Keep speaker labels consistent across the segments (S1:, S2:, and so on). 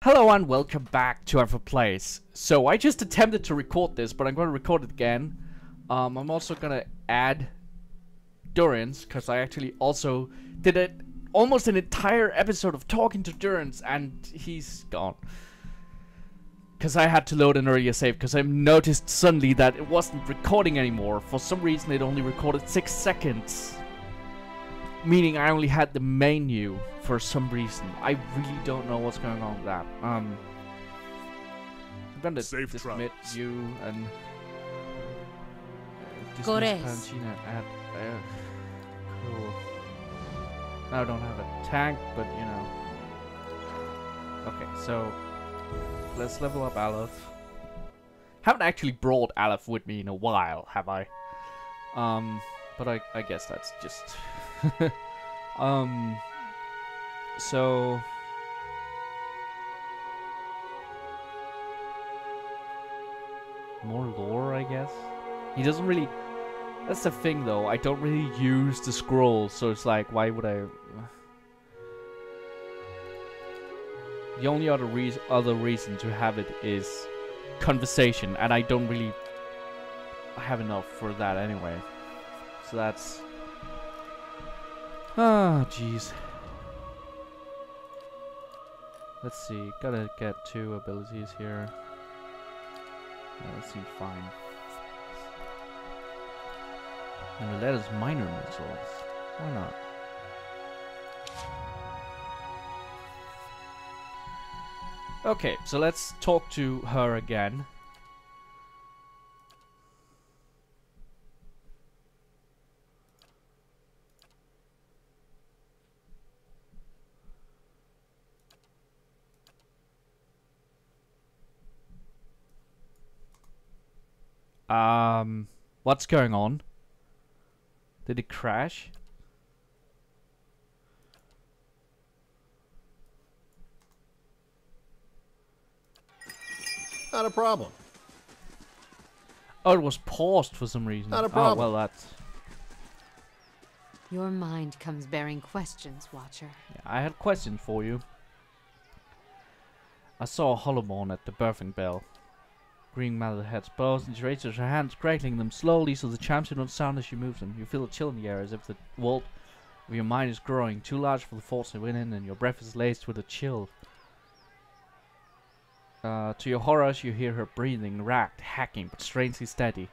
S1: Hello and welcome back to Ankford Plays. So I just attempted to record this, but I'm going to record it again. I'm also going to add Durance, because I actually also did almost an entire episode of talking to Durance, and he's gone. Because I had to load an earlier save, because I noticed suddenly that it wasn't recording anymore. For some reason it only recorded 6 seconds. Meaning I only had the menu for some reason. I really don't know what's going on with that. I'm gonna dismiss you and dismiss Palantina at cool. Now I don't have a tank, but you know. Okay, so let's level up Aleph. Haven't actually brought Aleph with me in a while, have I? But I guess that's just so more lore, I guess. He doesn't really. That's the thing, though. I don't really use the scroll, so it's like, why would I? The only other reason to have it is conversation, and I don't really have enough for that anyway. So that's. Oh, jeez. Let's see. Gotta get 2 abilities here. Yeah, that seems fine. And let us minor missiles. Why not? Okay, so let's talk to her again. What's going on? Did it crash?
S2: Not a problem.
S1: Oh, it was paused for some reason.
S2: Not a problem.
S1: Oh, well, that's...
S3: Your mind comes bearing questions, Watcher.
S1: Yeah, I had questions for you. I saw a hollowborn at the birthing bell. Green mallet heads bows and she raises her hands, crackling them slowly so the chimes do not sound as she moves them. You feel a chill in the air as if the world of your mind is growing, too large for the force to win in, and your breath is laced with a chill. To your horrors, you hear her breathing, racked, hacking, but strangely steady.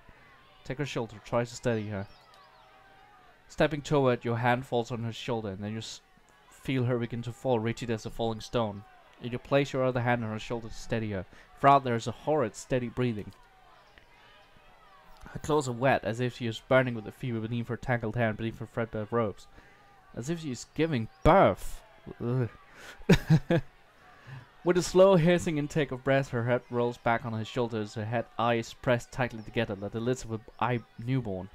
S1: Take her shoulder, try to steady her. Stepping toward, your hand falls on her shoulder, and then you feel her begin to fall, rigid as a falling stone. You place your other hand on her shoulder to steady her. Throughout there is a horrid, steady breathing. Her clothes are wet, as if she is burning with a fever beneath her tangled hair and beneath her threadbare of robes. As if she is giving birth. With a slow, hissing intake of breath, her head rolls back on her shoulders, her head eyes pressed tightly together like the lids of a newborn.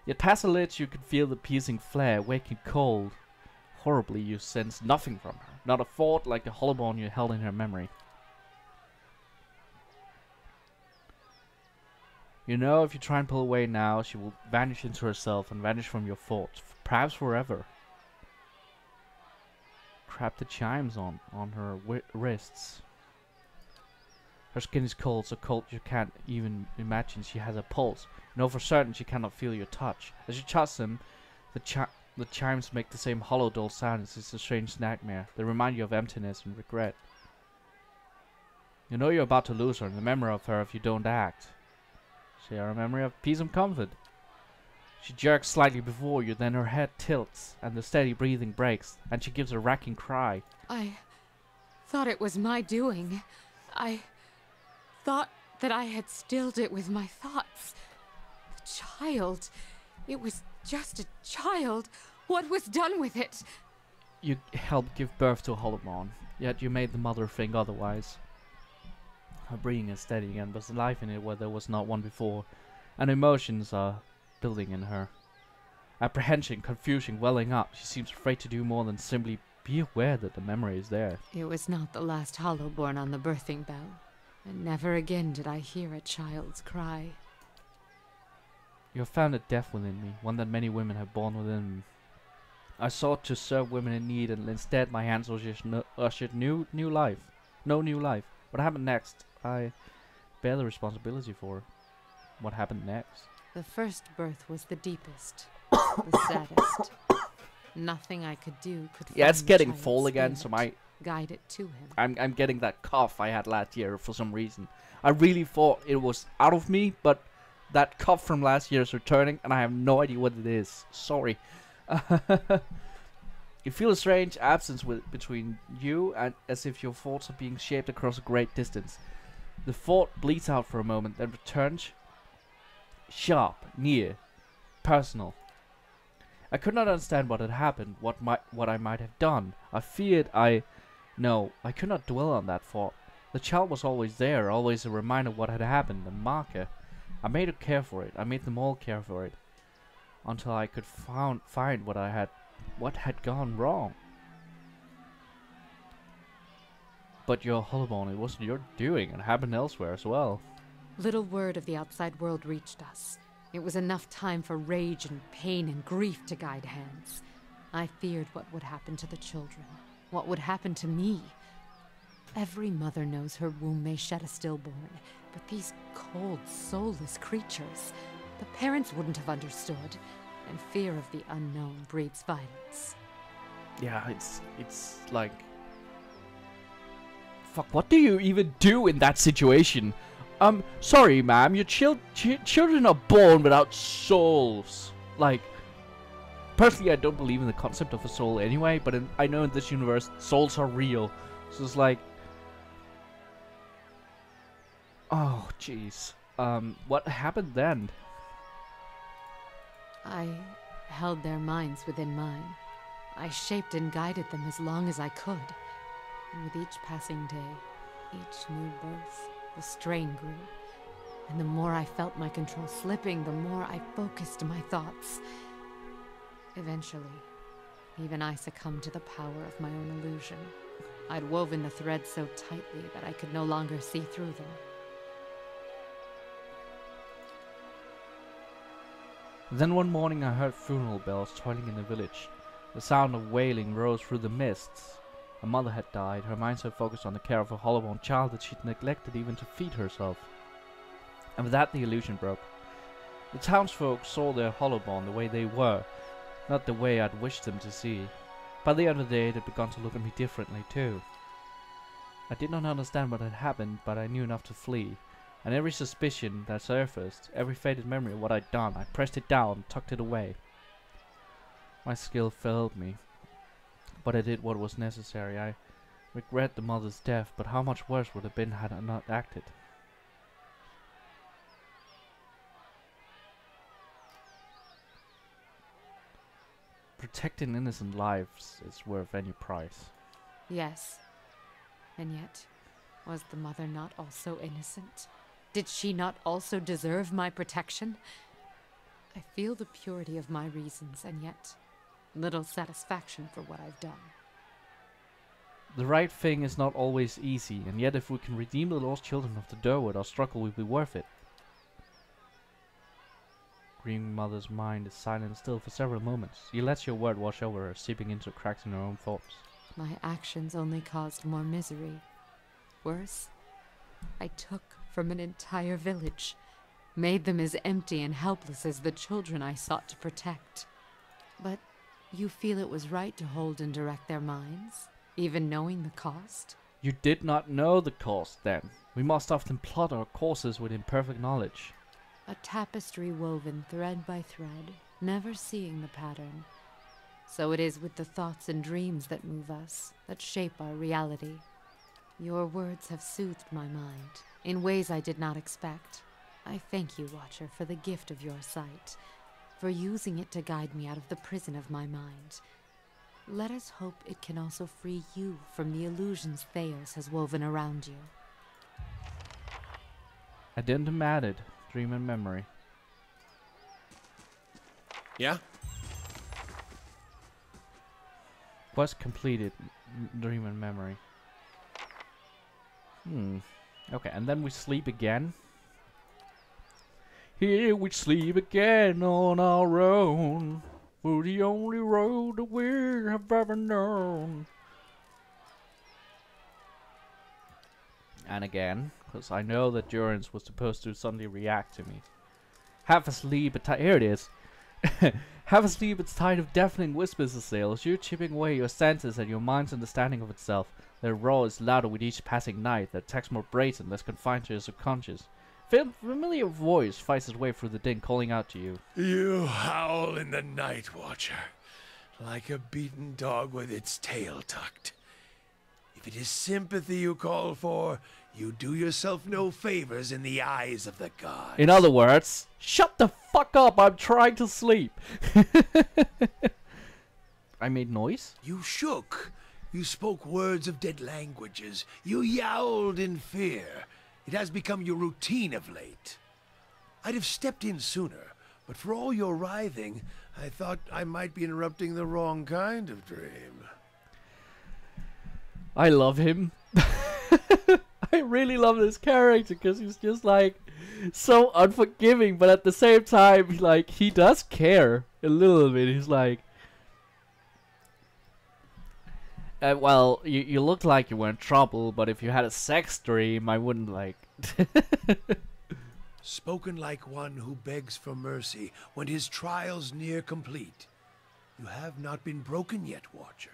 S1: Yet past the lids you can feel the piercing flare, waking cold. Horribly, you sense nothing from her. Not a thought like the hollowborn you held in her memory. You know, if you try and pull away now, she will vanish into herself and vanish from your thoughts, perhaps forever. Crap the chimes on her wrists. Her skin is cold, so cold you can't even imagine she has a pulse. You know for certain she cannot feel your touch. As you touch them, the chimes make the same hollow, dull sound as it's a strange nightmare. They remind you of emptiness and regret. You know you're about to lose her and the memory of her if you don't act. She are a memory of peace and comfort. She jerks slightly before you, then her head tilts, and the steady breathing breaks, and she gives a racking cry.
S3: I thought it was my doing. I thought that I had stilled it with my thoughts. The child. It was just a child. What was done with it?
S1: You helped give birth to a hollowborn, yet you made the mother think otherwise. Her breathing is steady again, but there's life in it where there was not one before, and emotions are building in her. Apprehension, confusion welling up. She seems afraid to do more than simply be aware that the memory is there.
S3: It was not the last hollowborn on the birthing bell, and never again did I hear a child's cry.
S1: You have found a death within me, one that many women have borne within them. I sought to serve women in need, and instead my hands ushered new life. No new life. What happened next? I bear the responsibility for. What happened next?
S3: The first birth was the deepest, the saddest. Nothing I could do could
S1: Yeah, it's
S3: find the
S1: getting
S3: child's
S1: full again, so
S3: spirit, guide it to him.
S1: I'm getting that cough I had last year for some reason. I really thought it was out of me, but that cough from last year is returning, and I have no idea what it is. Sorry. You feel a strange absence between you, and as if your thoughts are being shaped across a great distance. The thought bleeds out for a moment, then returns sharp, near, personal. I could not understand what had happened, what I might have done. I feared No, I could not dwell on that thought. The child was always there, always a reminder of what had happened, a marker. I made her care for it. I made them all care for it, until I could find what had gone wrong. But your Hollowbone, it wasn't your doing. It happened elsewhere as well.
S3: Little word of the outside world reached us. It was enough time for rage and pain and grief to guide hands. I feared what would happen to the children, what would happen to me. Every mother knows her womb may shed a stillborn, but these cold, soulless creatures, the parents wouldn't have understood, and fear of the unknown breeds violence.
S1: Yeah, it's like... Fuck, what do you even do in that situation? Sorry, ma'am, your children are born without souls. Like, personally, I don't believe in the concept of a soul anyway, but I know in this universe, souls are real. So it's like... Oh, jeez. What happened then?
S3: I held their minds within mine. I shaped and guided them as long as I could. And with each passing day, each new birth, the strain grew. And the more I felt my control slipping, the more I focused my thoughts. Eventually, even I succumbed to the power of my own illusion. I'd woven the threads so tightly that I could no longer see through them.
S1: Then one morning I heard funeral bells tolling in the village. The sound of wailing rose through the mists. A mother had died, her mind so focused on the care of a Hollowbone child that she'd neglected even to feed herself. And with that the illusion broke. The townsfolk saw their Hollowbone the way they were, not the way I'd wished them to see. By the end of the day they'd begun to look at me differently too. I did not understand what had happened, but I knew enough to flee. And every suspicion that surfaced, every faded memory of what I'd done, I pressed it down, tucked it away. My skill failed me, but I did what was necessary. I regret the mother's death, but how much worse would it have been had I not acted? Protecting innocent lives is worth any price.
S3: Yes. And yet, was the mother not also innocent? Did she not also deserve my protection? I feel the purity of my reasons, and yet little satisfaction for what I've done.
S1: The right thing is not always easy, and yet if we can redeem the lost children of the Durwood, our struggle will be worth it. Grieving mother's mind is silent still for several moments. You let your word wash over her, seeping into cracks in her own thoughts.
S3: My actions only caused more misery. Worse, I took from an entire village, made them as empty and helpless as the children I sought to protect. But you feel it was right to hold and direct their minds, even knowing the cost?
S1: You did not know the cost then. We must often plot our courses with imperfect knowledge.
S3: A tapestry woven thread by thread, never seeing the pattern. So it is with the thoughts and dreams that move us, that shape our reality. Your words have soothed my mind, in ways I did not expect. I thank you, Watcher, for the gift of your sight, for using it to guide me out of the prison of my mind. Let us hope it can also free you from the illusions Theos has woven around you.
S1: Addendum added. Dream and memory.
S2: Yeah?
S1: Quest completed. Dream and memory. Okay, and then we sleep again. Here we sleep again on our own, for the only road that we have ever known. And again, because I know that Durance was supposed to suddenly react to me. Half asleep, here it is. Half asleep, its tide of deafening whispers assails you, chipping away your senses and your mind's understanding of itself. Their roar is louder with each passing night, their text more brazen, less confined to your subconscious. Familiar voice fights its way through the din, calling out to you.
S2: You howl in the night, Watcher, like a beaten dog with its tail tucked. If it is sympathy you call for, you do yourself no favors in the eyes of the gods.
S1: In other words, shut the fuck up, I'm trying to sleep. I made noise?
S2: You shook. You spoke words of dead languages. You yowled in fear. It has become your routine of late. I'd have stepped in sooner, but for all your writhing, I thought I might be interrupting the wrong kind of dream.
S1: I love him. I really love this character because he's just like so unforgiving, but at the same time, like he does care a little bit. He's like, well, you look like you were in trouble, but if you had a sex dream, I wouldn't like.
S2: Spoken like one who begs for mercy when his trial's near complete. You have not been broken yet, Watcher.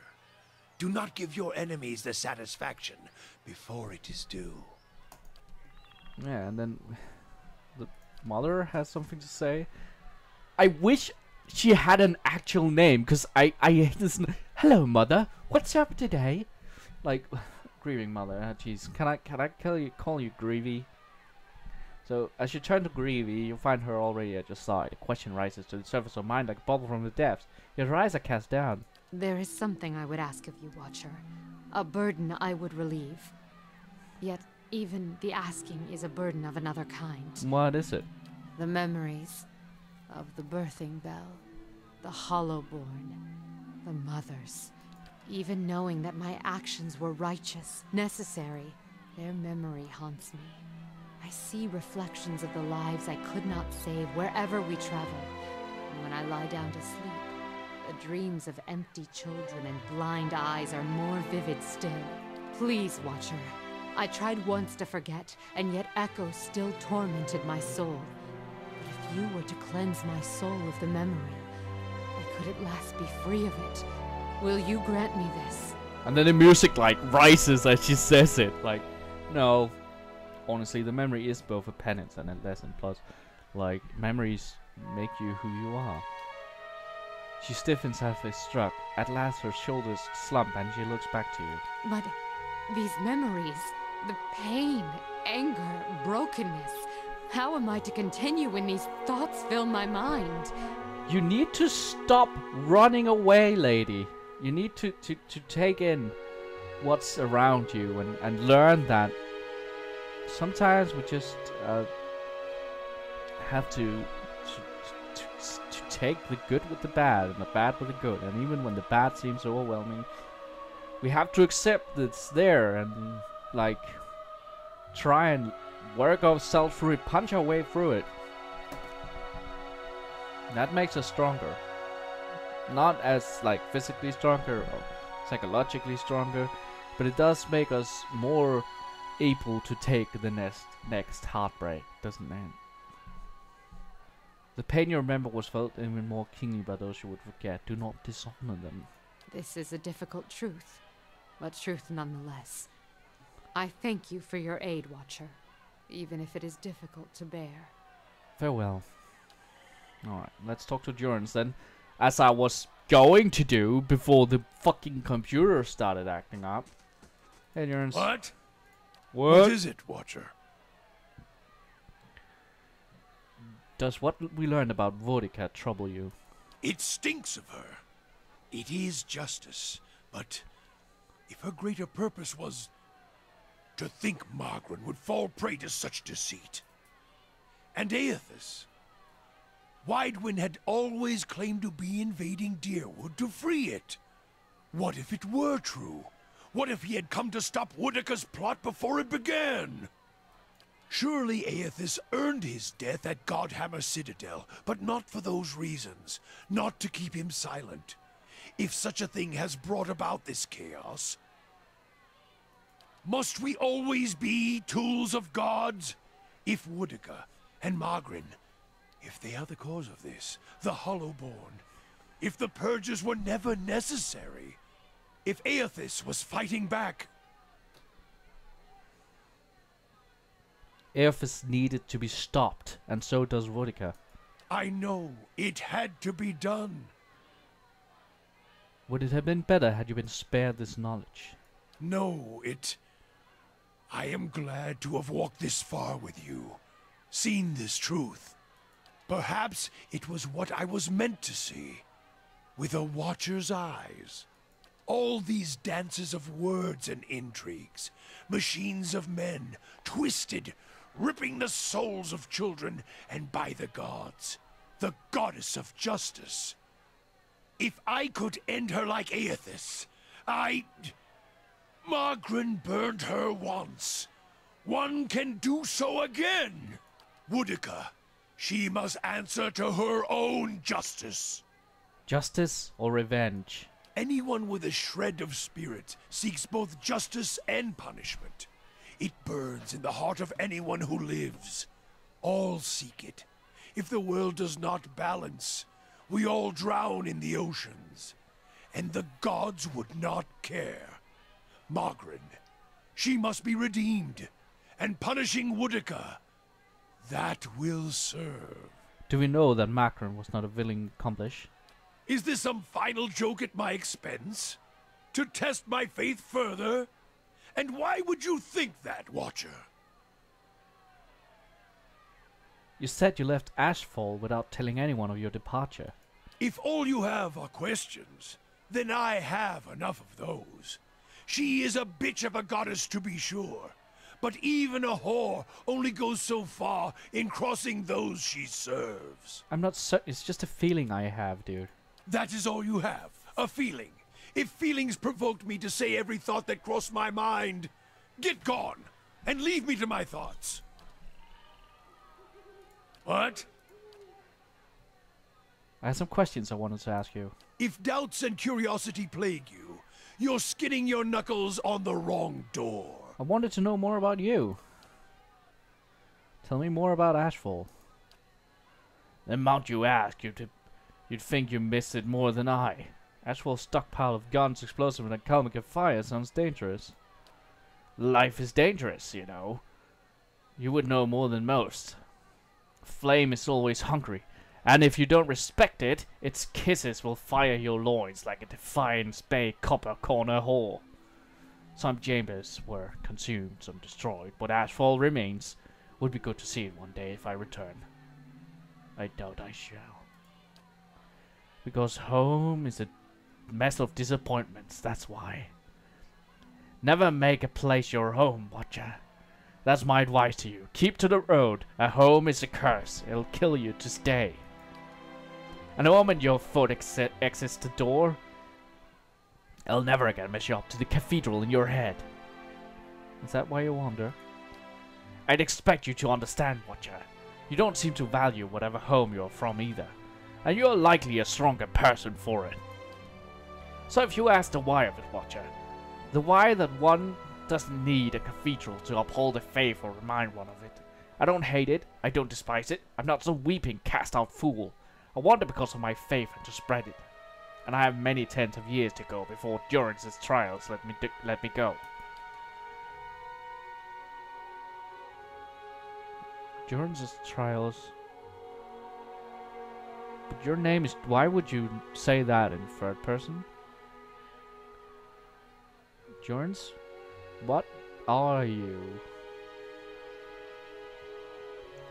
S2: Do not give your enemies the satisfaction before it is due.
S1: Yeah, and then the mother has something to say. I wish she had an actual name, because I hate this. Hello, mother. What's up today? Like, grieving mother. Jeez, can I call you Greavy? So as you turn to Greavy, you'll find her already at your side. A question rises to the surface of mind like a bubble from the depths. Yet her eyes are cast down.
S3: There is something I would ask of you, Watcher. A burden I would relieve. Yet, even the asking is a burden of another kind.
S1: What is it?
S3: The memories of the birthing bell, the hollow-born, the mothers. Even knowing that my actions were righteous, necessary, their memory haunts me. I see reflections of the lives I could not save wherever we travel. And when I lie down to sleep, the dreams of empty children and blind eyes are more vivid still. Please, Watcher. I tried once to forget, and yet echoes still tormented my soul. But if you were to cleanse my soul of the memory, I could at last be free of it. Will you grant me this?
S1: And then the music like rises as she says it. Like, no. Honestly, the memory is both a penance and a lesson. Plus, like, memories make you who you are. She stiffens as if struck. At last her shoulders slump and she looks back to you.
S3: But these memories, the pain, anger, brokenness, how am I to continue when these thoughts fill my mind?
S1: You need to stop running away, lady. You need to take in what's around you and learn that sometimes we just have to take the good with the bad and the bad with the good. And even when the bad seems overwhelming, we have to accept that it's there and like try and work ourselves through it, punch our way through it. That makes us stronger. Not as like physically stronger or psychologically stronger, but it does make us more able to take the next heartbreak, doesn't it? The pain you remember was felt even more keenly by those you would forget. Do not dishonor them.
S3: This is a difficult truth, but truth nonetheless. I thank you for your aid, Watcher, even if it is difficult to bear.
S1: Farewell. Alright, let's talk to Durance then. As I was going to do before the fucking computer started acting up. Hey, Durance.
S2: What?
S1: What?
S2: What is it, Watcher?
S1: Does what we learned about Vodica trouble you?
S2: It stinks of her. It is justice, but if her greater purpose was to think Margaret would fall prey to such deceit. And Aethys, Widewind had always claimed to be invading Deerwood to free it. What if it were true? What if he had come to stop Woodica's plot before it began? Surely Aethys earned his death at Godhammer Citadel, but not for those reasons. Not to keep him silent. If such a thing has brought about this chaos, Must we always be tools of gods? If Woodica and Margarin, if they are the cause of this, the Hollowborn, if the purges were never necessary, if Aethys was fighting back...
S1: Aethys needed to be stopped, and so does Woodica.
S2: I know it had to be done.
S1: Would it have been better had you been spared this knowledge?
S2: No, I am glad to have walked this far with you, seen this truth. Perhaps it was what I was meant to see, with a watcher's eyes. All these dances of words and intrigues, machines of men, twisted, ripping the souls of children, and by the gods, the goddess of justice. If I could end her like Aethys, Margarin burned her once. One can do so again. Woodica, she must answer to her own justice.
S1: Justice or revenge?
S2: Anyone with a shred of spirit seeks both justice and punishment. It burns in the heart of anyone who lives. All seek it. If the world does not balance, we all drown in the oceans. And the gods would not care. Margarin, she must be redeemed. And punishing Woodica, that will serve.
S1: Do we know that Margarin was not a willing accomplice?
S2: Is this some final joke at my expense? To test my faith further? And why would you think that, Watcher?
S1: You said you left Ashfall without telling anyone of your departure.
S2: If all you have are questions, then I have enough of those. She is a bitch of a goddess, to be sure. But even a whore only goes so far in crossing those she serves.
S1: I'm not certain. It's just a feeling I have, dude.
S2: That is all you have. A feeling. If feelings provoked me to say every thought that crossed my mind, get gone and leave me to my thoughts. What?
S1: I have some questions I wanted to ask you.
S2: If doubts and curiosity plague you, you're skinning your knuckles on the wrong door.
S1: I wanted to know more about you. Tell me more about Ashfall. The amount you ask, you'd think you missed it more than I. Ashfall's stockpile of guns, explosives, and alchemical fire sounds dangerous. Life is dangerous, you know. You would know more than most. Flame is always hungry, and if you don't respect it, its kisses will fire your loins like a Defiance Bay copper corner whore. Some chambers were consumed, some destroyed, but Ashfall remains. Would be good to see it one day if I return. I doubt I shall. Because home is a mess of disappointments, that's why. Never make a place your home, Watcher. That's my advice to you. Keep to the road. A home is a curse. It'll kill you to stay. And the moment your foot exits the door, I'll never again mess you up to the cathedral in your head. Is that why you wander? I'd expect you to understand, Watcher. You don't seem to value whatever home you're from either. And you're likely a stronger person for it. So if you ask the why of it, Watcher, the why that one doesn't need a cathedral to uphold a faith or remind one of it. I don't hate it, I don't despise it, I'm not some weeping cast-out fool. I want it because of my faith and to spread it. And I have many tens of years to go before Durance's trials let me go. Durance's trials... But your name is... Why would you say that in third person? Durance? What are you?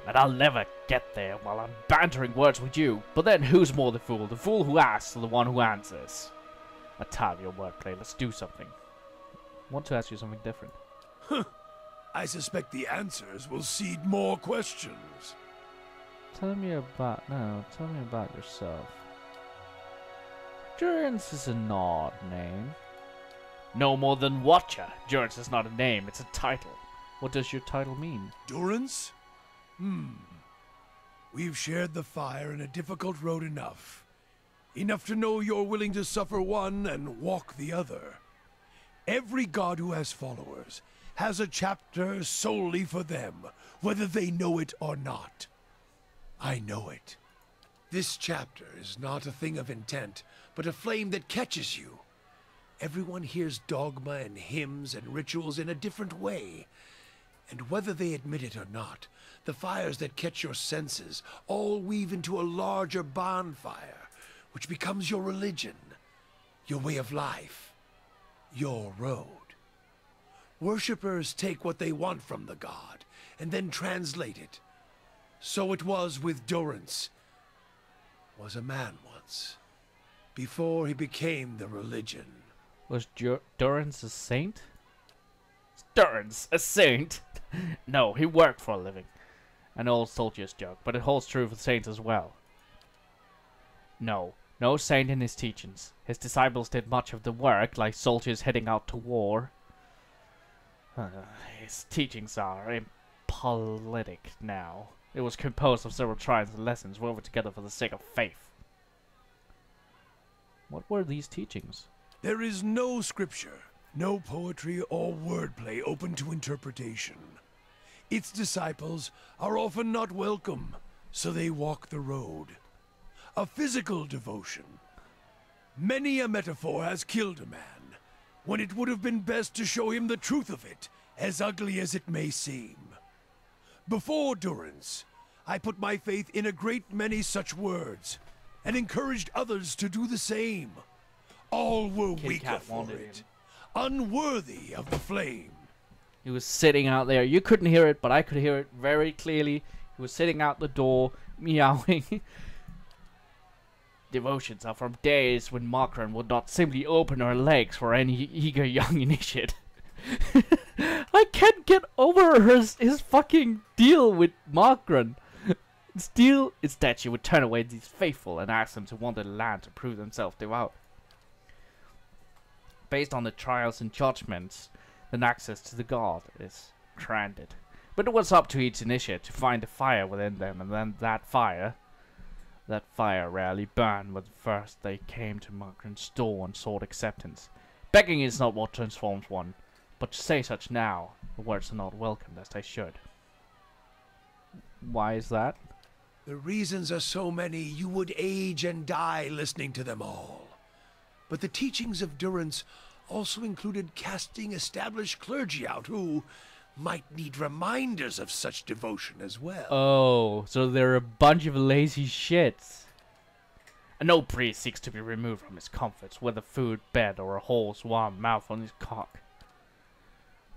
S1: And I'll never get there while I'm bantering words with you. But then who's more the fool? The fool who asks or the one who answers? I'm tired of your wordplay. Let's do something. I want to ask you something different.
S2: I suspect the answers will seed more questions.
S1: Tell me about yourself. Durance is an odd name. No more than Watcher. Durance is not a name, it's a title. What does your title mean?
S2: Durance? We've shared the fire and a difficult road enough. Enough to know you're willing to suffer one and walk the other. Every god who has followers has a chapter solely for them, whether they know it or not. I know it. This chapter is not a thing of intent, but a flame that catches you. Everyone hears dogma and hymns and rituals in a different way. And whether they admit it or not, the fires that catch your senses all weave into a larger bonfire, which becomes your religion, your way of life, your road. Worshippers take what they want from the god, and then translate it. So it was with Durance. Was a man once, before he became the religion.
S1: Was Durance a saint? Durance, a saint? No, he worked for a living. An old soldier's joke, but it holds true for saints as well. No, no saint in his teachings. His disciples did much of the work, like soldiers heading out to war. His teachings are impolitic now. It was composed of several trials and lessons woven together for the sake of faith. What were these teachings?
S2: There is no scripture, no poetry or wordplay open to interpretation. Its disciples are often not welcome, so they walk the road. A physical devotion. Many a metaphor has killed a man, when it would have been best to show him the truth of it, as ugly as it may seem. Before Durance, I put my faith in a great many such words, and encouraged others to do the same. All were weaker for it, unworthy of the flame.
S1: He was sitting out there. You couldn't hear it, but I could hear it very clearly. He was sitting out the door, meowing. Devotions are from days when Margaret would not simply open her legs for any eager young initiate. I can't get over his fucking deal with Margaret. Instead, she would turn away these faithful and ask them to wander the land to prove themselves devout. Based on the trials and judgments, then access to the god is granted. But it was up to each initiate to find the fire within them, and then that fire rarely burned when first they came to Margaret's door and sought acceptance. Begging is not what transforms one, but to say such now, the words are not welcomed as they should. Why is that?
S2: The reasons are so many you would age and die listening to them all. But the teachings of Durance also included casting established clergy out who might need reminders of such devotion as well.
S1: Oh, so they're a bunch of lazy shits. And no priest seeks to be removed from his comforts, whether food, bed, or a horse warm mouth on his cock.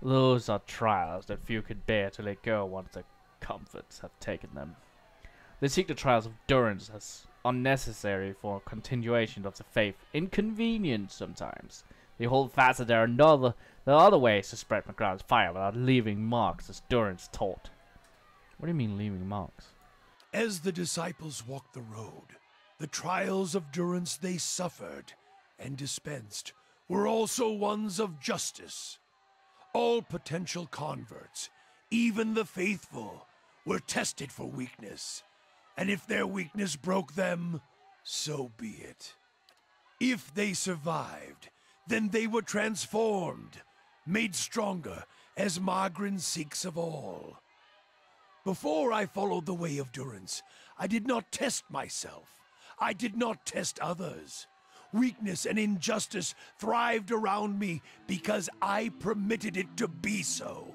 S1: Those are trials that few could bear to let go once the comforts have taken them. They seek the trials of Durance as unnecessary for continuation of the faith, inconvenient sometimes. They hold fast that there are other ways to spread McGrath's fire without leaving marks, as Durance taught. What do you mean leaving marks?
S2: As the disciples walked the road, the trials of Durance they suffered and dispensed were also ones of justice. All potential converts, even the faithful, were tested for weakness, and if their weakness broke them, so be it. If they survived, then they were transformed, made stronger as Margaret seeks of all. Before I followed the way of Durance, I did not test myself. I did not test others. Weakness and injustice thrived around me because I permitted it to be so.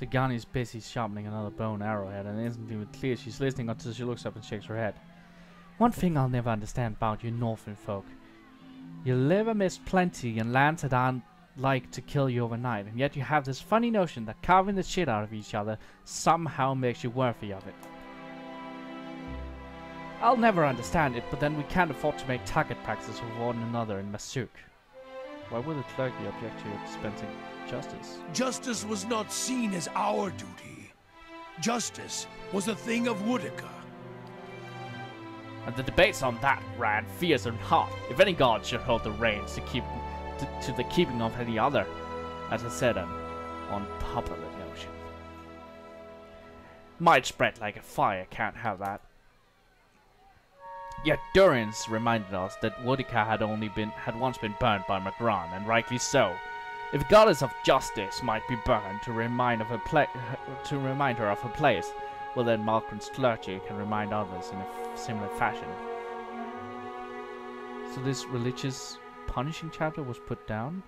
S1: Sagani's busy sharpening another bow and arrowhead, and it isn't even clear she's listening until she looks up and shakes her head. One thing I'll never understand about you northern folk. You live amidst plenty and lands that aren't like to kill you overnight, and yet you have this funny notion that carving the shit out of each other somehow makes you worthy of it. I'll never understand it, but then we can't afford to make target practice of one another in Masuk. Why would the clergy object to your dispensing justice?
S2: Justice was not seen as our duty. Justice was a thing of Woodica.
S1: And the debates on that ran fierce and hot. If any god should hold the reins to the keeping of any other, as I said, an unpopular notion. Might spread like a fire, can't have that. Yet Durance reminded us that Woodica had once been burned by Magran, and rightly so. If Goddess of Justice might be burned to remind her of her place, well then Margaret's clergy can remind others in a similar fashion. So this religious punishing chapter was put down?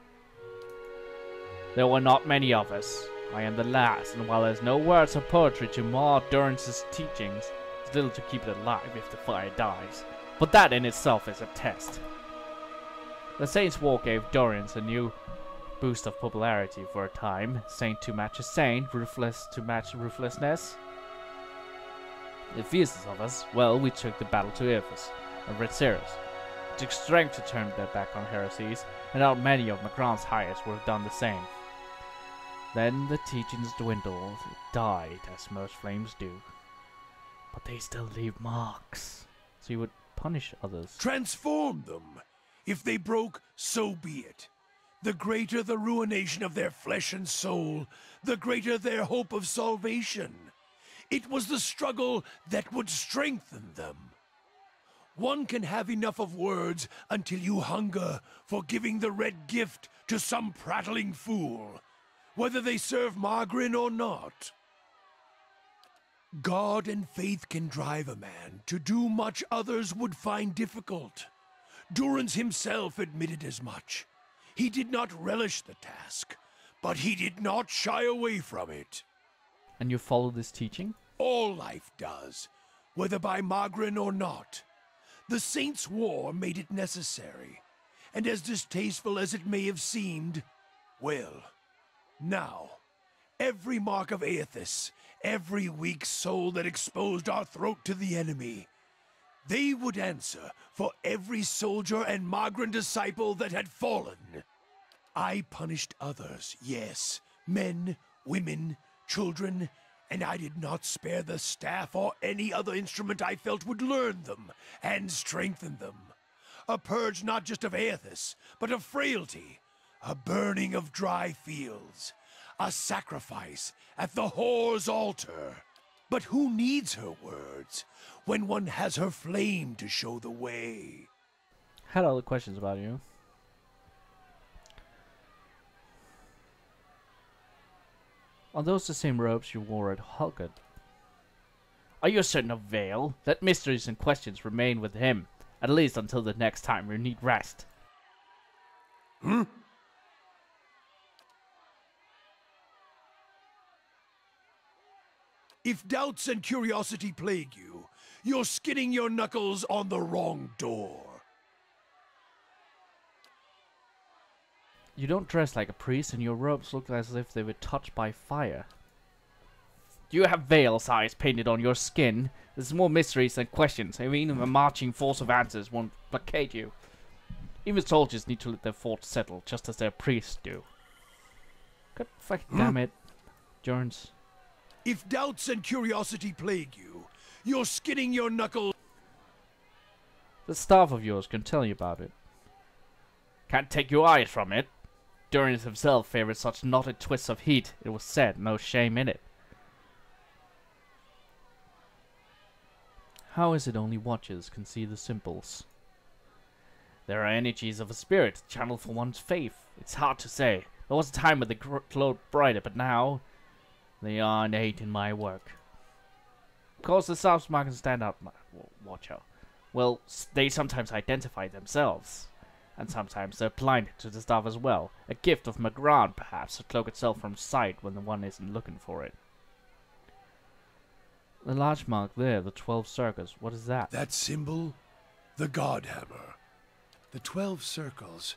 S1: There were not many of us. I am the last, and while there's no words of poetry to mar Durance's teachings, it's little to keep it alive if the fire dies. But that in itself is a test. The Saint's War gave Durance a new boost of popularity for a time. Saint to match a saint, ruthless to match ruthlessness. The fiercest of us, well, we took the battle to Ephesus and read Ceres. It took strength to turn their back on heresies, and not many of Macron's highest would have done the same. Then the teachings dwindled, died, as most flames do. But they still leave marks. So you would punish others.
S2: Transform them. If they broke, so be it. The greater the ruination of their flesh and soul, the greater their hope of salvation. It was the struggle that would strengthen them. One can have enough of words until you hunger for giving the red gift to some prattling fool, whether they serve Margaret or not. God and faith can drive a man to do much others would find difficult. Durance himself admitted as much. He did not relish the task, but he did not shy away from it.
S1: And you follow this teaching?
S2: All life does, whether by Margaret or not. The Saints' War made it necessary, and as distasteful as it may have seemed, well, now, every mark of Aethys, every weak soul that exposed our throat to the enemy, they would answer for every soldier and Margaret disciple that had fallen. I punished others, yes, men, women, children, and I did not spare the staff or any other instrument I felt would learn them and strengthen them. A purge not just of Aethys, but of frailty, a burning of dry fields, a sacrifice at the whore's altar. But who needs her words when one has her flame to show the way?
S1: Had other questions about you. Are those the same robes you wore at Hulgud? Are you certain of Vale? Let mysteries and questions remain with him, at least until the next time you need rest.
S2: If doubts and curiosity plague you, you're skinning your knuckles on the wrong door.
S1: You don't dress like a priest, and your robes look as if they were touched by fire. Do you have Vale's eyes painted on your skin? There's more mysteries than questions, and even a marching force of answers won't placate you. Even soldiers need to let their forts settle, just as their priests do. God fucking damn it, Jones.
S2: If doubts and curiosity plague you, you're skinning your knuckles.
S1: The staff of yours can tell you about it. Can't take your eyes from it. Durance himself favored such knotted twists of heat, it was said, no shame in it. How is it only watchers can see the symbols? There are energies of a spirit channeled for one's faith. It's hard to say. There was a time when they glowed brighter, but now they are innate in my work. Of course, the staff's mark can stand out, watcher. Well, they sometimes identify themselves. And sometimes they're blind to the staff as well. A gift of Magran, perhaps, to cloak itself from sight when the one isn't looking for it. The large mark there, the 12 circles, what is that?
S2: That symbol? The God Hammer. The 12 circles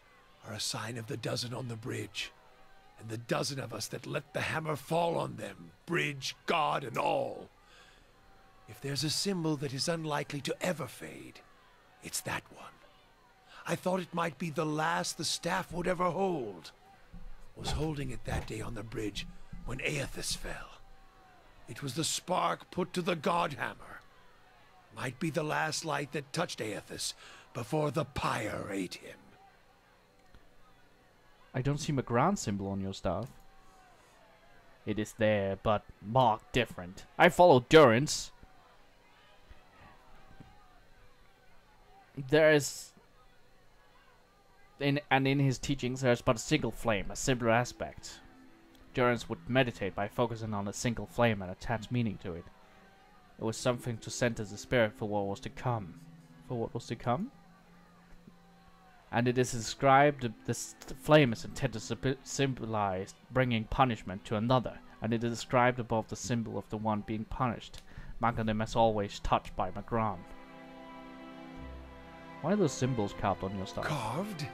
S2: are a sign of the dozen on the bridge. And the dozen of us that let the hammer fall on them, bridge, God, and all. If there's a symbol that is unlikely to ever fade, it's that one. I thought it might be the last the staff would ever hold. Was holding it that day on the bridge when Aethys fell. It was the spark put to the God Hammer. Might be the last light that touched Aethys before the pyre ate him.
S1: I don't see Magran's symbol on your staff. It is there, but marked different. I follow Durance. There is in his teachings, there's but a single flame, a simpler aspect. Durrance would meditate by focusing on a single flame and attach meaning to it. It was something to center the spirit for what was to come. For what was to come? And it is described, this flame is intended to symbolize bringing punishment to another, and it is described above the symbol of the one being punished, marking them as always touched by Magran. Why are those symbols carved on your stuff?
S2: Carved?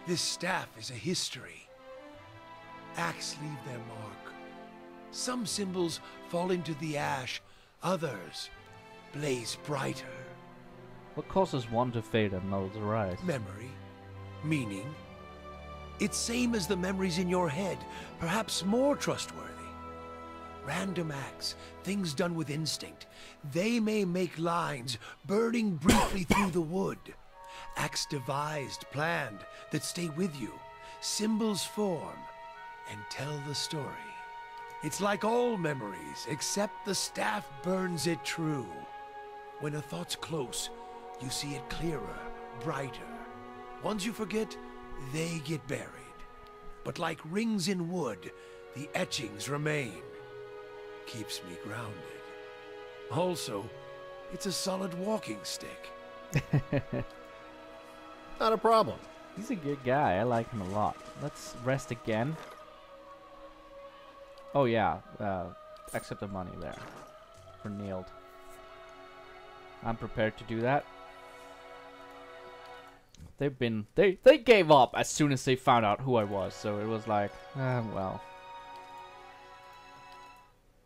S2: This staff is a history. Acts leave their mark. Some symbols fall into the ash, others blaze brighter.
S1: What causes one to fade and another to rise?
S2: Memory, meaning. It's same as the memories in your head, perhaps more trustworthy. Random acts, things done with instinct. They may make lines burning briefly through the wood. Acts devised, planned, that stay with you. Symbols form and tell the story. It's like all memories, except the staff burns it true. When a thought's close, you see it clearer, brighter. Once you forget, they get buried. But like rings in wood, the etchings remain. Keeps me grounded. Also, it's a solid walking stick.
S4: Not a problem.
S1: He's a good guy. I like him a lot. Let's rest again. Oh yeah, accept the money there for nailed. I'm prepared to do that. They gave up as soon as they found out who I was, so it was like, well.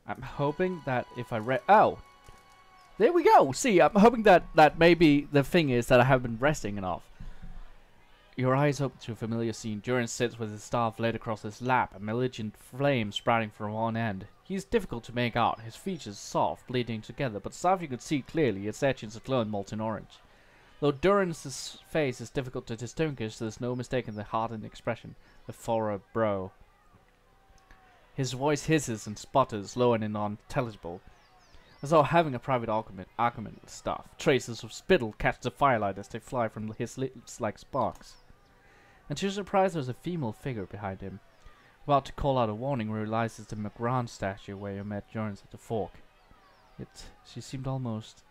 S1: I'm hoping that if I there we go. See, I'm hoping that maybe the thing is that I haven't been resting enough. Your eyes open to a familiar scene. Durrance sits with his staff laid across his lap, a malignant flame sprouting from one end. He is difficult to make out, his features soft, bleeding together, but stuff you could see clearly, its etchings aglow in molten orange. Though Durrance's face is difficult to distinguish, there's no mistaking the hardened expression, the furrowed brow. His voice hisses and sputters, low and unintelligible, as though having a private argument with stuff. Traces of spittle catch the firelight as they fly from his lips like sparks. And to your surprise, there's a female figure behind him. About to call out a warning, realizes the Magran statue where you met Durrance at the fork. Yet she seemed almost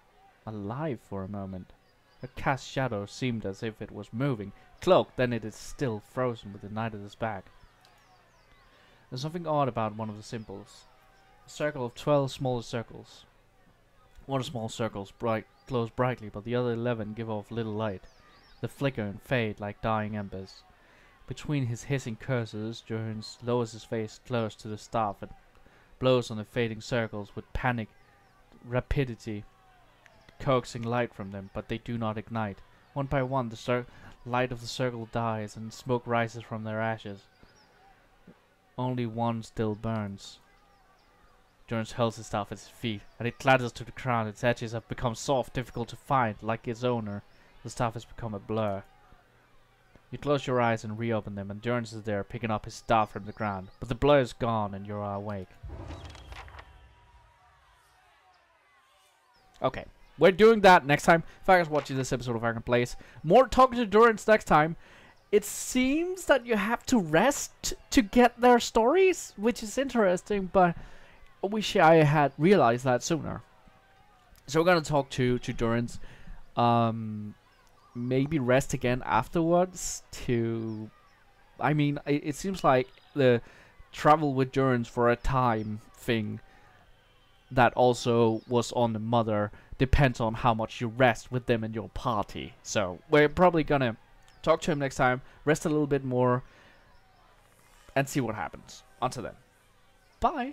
S1: alive for a moment. Her cast shadow seemed as if it was moving, cloaked, then it is still frozen with the night at its back. There's something odd about one of the symbols. A circle of 12 smaller circles. One small circle glows brightly, but the other 11 give off little light. They flicker and fade like dying embers. Between his hissing curses, Durrance lowers his face close to the staff and blows on the fading circles with panic rapidity, coaxing light from them, but they do not ignite. One by one, the light of the circle dies and smoke rises from their ashes. Only one still burns. Durrance holds his staff at his feet, and it clatters to the ground. Its edges have become soft, difficult to find. Like its owner, the staff has become a blur. You close your eyes and reopen them, and Durrance is there, picking up his staff from the ground. But the blur is gone, and you're awake. Okay, we're doing that next time. If I was watching this episode of Iron Place, more talking to Durrance next time. It seems that you have to rest to get their stories, which is interesting, but I wish I had realized that sooner. So we're gonna talk to Durrance. Maybe rest again afterwards to... I mean, it seems like the travel with Durrance for a time thing that also was on the mother depends on how much you rest with them in your party. So we're probably gonna talk to him next time, rest a little bit more, and see what happens. Until then, bye!